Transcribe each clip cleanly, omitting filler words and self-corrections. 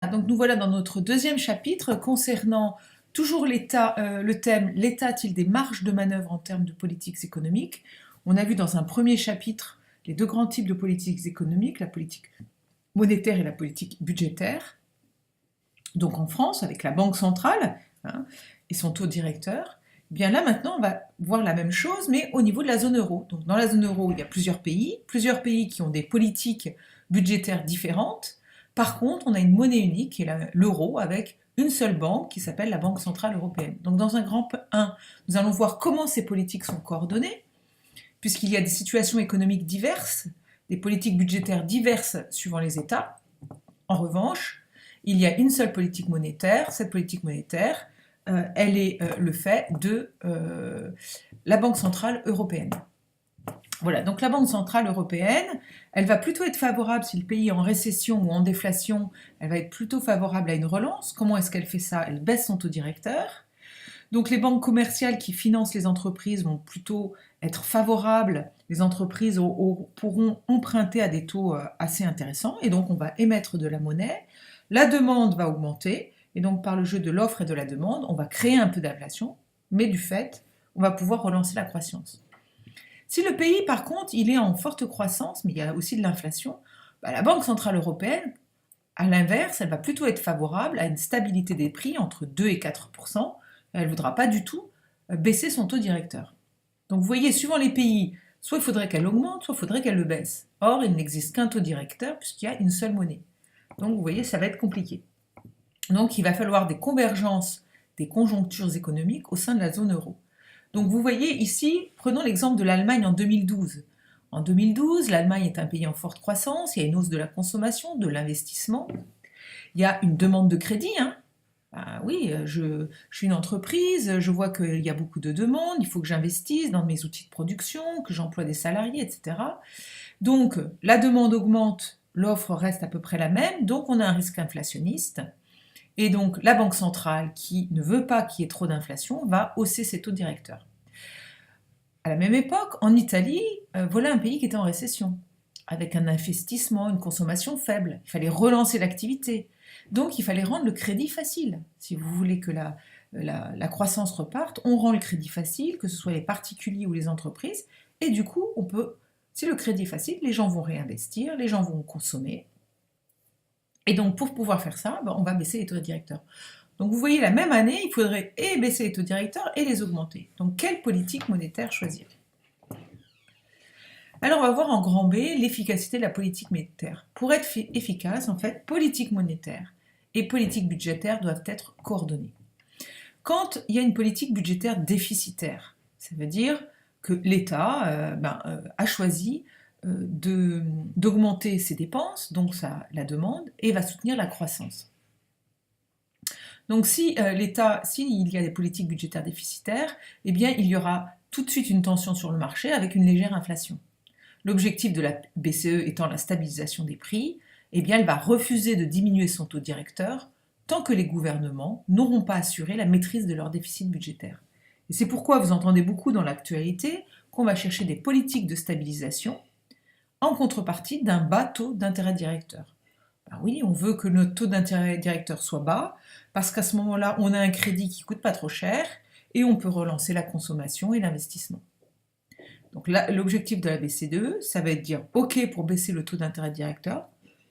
Donc nous voilà dans notre deuxième chapitre concernant toujours l'État, le thème «L'État a-t-il des marges de manœuvre en termes de politiques économiques?» On a vu dans un premier chapitre les deux grands types de politiques économiques, la politique monétaire et la politique budgétaire. Donc en France, avec la Banque centrale et son taux directeur, bien là maintenant on va voir la même chose, mais au niveau de la zone euro. Donc dans la zone euro, il y a plusieurs pays qui ont des politiques budgétaires différentes. Par contre, on a une monnaie unique, qui est l'euro, avec une seule banque qui s'appelle la Banque centrale européenne. Donc dans un grand 1, nous allons voir comment ces politiques sont coordonnées, puisqu'il y a des situations économiques diverses, des politiques budgétaires diverses suivant les États. En revanche, il y a une seule politique monétaire. Cette politique monétaire, elle est le fait de la Banque centrale européenne. Voilà, donc la Banque centrale européenne, elle va plutôt être favorable si le pays est en récession ou en déflation, elle va être plutôt favorable à une relance. Comment est-ce qu'elle fait ça? Elle baisse son taux directeur. Donc les banques commerciales qui financent les entreprises vont plutôt être favorables. Les entreprises pourront emprunter à des taux assez intéressants et donc on va émettre de la monnaie. La demande va augmenter et donc par le jeu de l'offre et de la demande, on va créer un peu d'inflation, mais du fait, on va pouvoir relancer la croissance. Si le pays, par contre, il est en forte croissance, mais il y a aussi de l'inflation, la Banque centrale européenne, à l'inverse, elle va plutôt être favorable à une stabilité des prix entre 2 et 4%. Elle ne voudra pas du tout baisser son taux directeur. Donc vous voyez, suivant les pays, soit il faudrait qu'elle augmente, soit il faudrait qu'elle le baisse. Or, il n'existe qu'un taux directeur puisqu'il y a une seule monnaie. Donc vous voyez, ça va être compliqué. Donc il va falloir des convergences des conjonctures économiques au sein de la zone euro. Donc vous voyez ici, prenons l'exemple de l'Allemagne en 2012. En 2012, l'Allemagne est un pays en forte croissance, il y a une hausse de la consommation, de l'investissement, il y a une demande de crédit. Oui, je suis une entreprise, je vois qu'il y a beaucoup de demandes, il faut que j'investisse dans mes outils de production, que j'emploie des salariés, etc. Donc la demande augmente, l'offre reste à peu près la même, donc on a un risque inflationniste. Et donc la Banque centrale, qui ne veut pas qu'il y ait trop d'inflation, va hausser ses taux directeurs. À la même époque, en Italie, voilà un pays qui était en récession, avec un investissement, une consommation faible. Il fallait relancer l'activité. Donc il fallait rendre le crédit facile. Si vous voulez que la croissance reparte, on rend le crédit facile, que ce soit les particuliers ou les entreprises, et du coup, si le crédit est facile, les gens vont réinvestir, les gens vont consommer. Et donc pour pouvoir faire ça, on va baisser les taux directeurs. Donc vous voyez, la même année, il faudrait et baisser les taux directeurs et les augmenter. Donc quelle politique monétaire choisir? Alors on va voir en grand B l'efficacité de la politique monétaire. Pour être efficace, en fait, politique monétaire et politique budgétaire doivent être coordonnées. Quand il y a une politique budgétaire déficitaire, ça veut dire que l'État a choisi d'augmenter ses dépenses, donc la demande, et va soutenir la croissance. Donc si s'il y a des politiques budgétaires déficitaires, eh bien il y aura tout de suite une tension sur le marché avec une légère inflation. L'objectif de la BCE étant la stabilisation des prix, eh bien elle va refuser de diminuer son taux directeur tant que les gouvernements n'auront pas assuré la maîtrise de leur déficit budgétaire. Et c'est pourquoi vous entendez beaucoup dans l'actualité qu'on va chercher des politiques de stabilisation en contrepartie d'un bas taux d'intérêt directeur. Ben oui, on veut que notre taux d'intérêt directeur soit bas, parce qu'à ce moment-là, on a un crédit qui ne coûte pas trop cher, et on peut relancer la consommation et l'investissement. Donc l'objectif de la BCE, ça va être de dire OK pour baisser le taux d'intérêt directeur,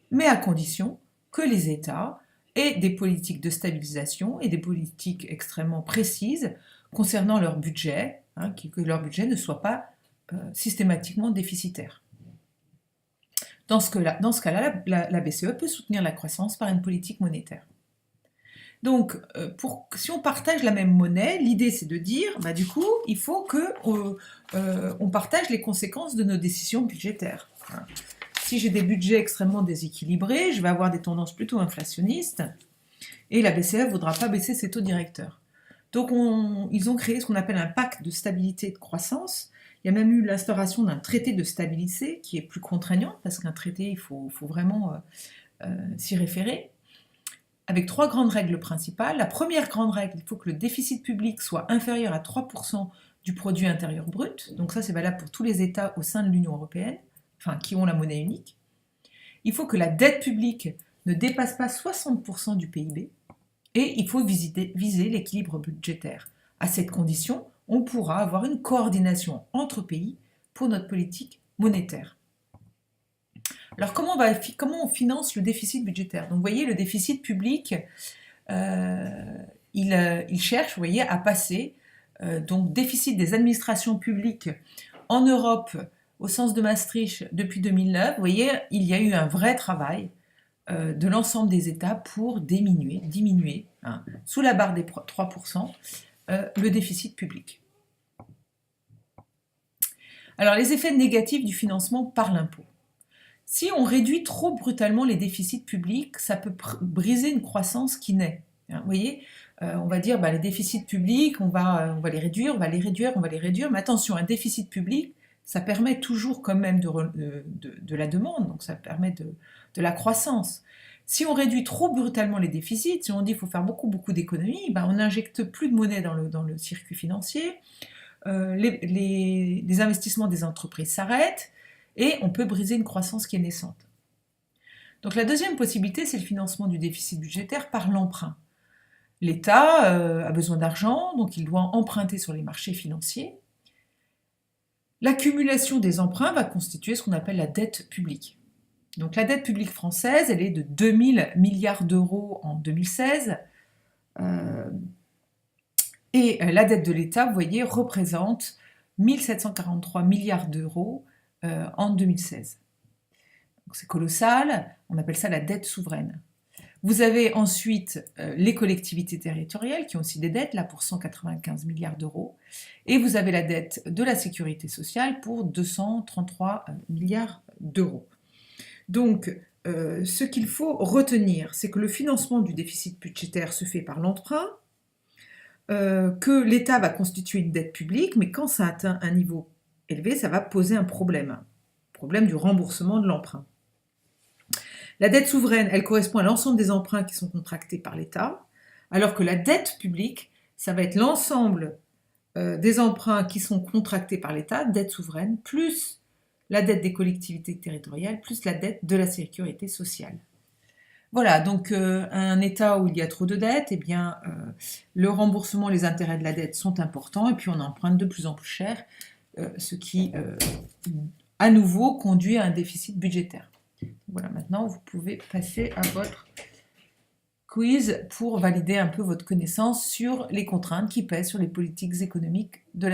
mais à condition que les États aient des politiques de stabilisation et des politiques extrêmement précises concernant leur budget, que leur budget ne soit pas systématiquement déficitaire. Dans ce cas-là, la BCE peut soutenir la croissance par une politique monétaire. Donc, si on partage la même monnaie, l'idée c'est de dire, du coup, il faut qu'on partage les conséquences de nos décisions budgétaires. Si j'ai des budgets extrêmement déséquilibrés, je vais avoir des tendances plutôt inflationnistes, et la BCE ne voudra pas baisser ses taux directeurs. Donc, ils ont créé ce qu'on appelle un pacte de stabilité et de croissance. Il y a même eu l'instauration d'un traité de stabilité qui est plus contraignant, parce qu'un traité, il faut vraiment s'y référer, avec 3 grandes règles principales. La première grande règle, il faut que le déficit public soit inférieur à 3% du produit intérieur brut. Donc ça, c'est valable pour tous les États au sein de l'Union européenne, qui ont la monnaie unique. Il faut que la dette publique ne dépasse pas 60% du PIB et il faut viser l'équilibre budgétaire. À cette condition, on pourra avoir une coordination entre pays pour notre politique monétaire. Alors comment on finance le déficit budgétaire? Donc vous voyez, le déficit public, il cherche, vous voyez, à passer, donc déficit des administrations publiques en Europe, au sens de Maastricht, depuis 2009, vous voyez, il y a eu un vrai travail de l'ensemble des États pour diminuer sous la barre des 3%, le déficit public. Alors, les effets négatifs du financement par l'impôt. Si on réduit trop brutalement les déficits publics, ça peut briser une croissance qui naît. Vous voyez, on va dire, les déficits publics, on va les réduire, mais attention, un déficit public, ça permet toujours quand même de la demande, donc ça permet de la croissance. Si on réduit trop brutalement les déficits, si on dit qu'il faut faire beaucoup d'économies, on n'injecte plus de monnaie dans le circuit financier, les investissements des entreprises s'arrêtent, et on peut briser une croissance qui est naissante. Donc la deuxième possibilité, c'est le financement du déficit budgétaire par l'emprunt. L'État a besoin d'argent, donc il doit emprunter sur les marchés financiers. L'accumulation des emprunts va constituer ce qu'on appelle la dette publique. Donc la dette publique française, elle est de 2000 milliards d'euros en 2016. Et la dette de l'État, vous voyez, représente 1743 milliards d'euros en 2016. C'est colossal, on appelle ça la dette souveraine. Vous avez ensuite les collectivités territoriales qui ont aussi des dettes, là pour 195 milliards d'euros, et vous avez la dette de la sécurité sociale pour 233 milliards d'euros. Donc, ce qu'il faut retenir, c'est que le financement du déficit budgétaire se fait par l'emprunt, que l'État va constituer une dette publique, mais quand ça atteint un niveau élevé, ça va poser un problème du remboursement de l'emprunt. La dette souveraine, elle correspond à l'ensemble des emprunts qui sont contractés par l'État, alors que la dette publique, ça va être l'ensemble des emprunts qui sont contractés par l'État, dette souveraine, plus la dette des collectivités territoriales, plus la dette de la sécurité sociale. Voilà, donc un État où il y a trop de dettes, eh bien, le remboursement, les intérêts de la dette sont importants, et puis on emprunte de plus en plus cher, ce qui, à nouveau, conduit à un déficit budgétaire. Voilà, maintenant, vous pouvez passer à votre quiz pour valider un peu votre connaissance sur les contraintes qui pèsent sur les politiques économiques de la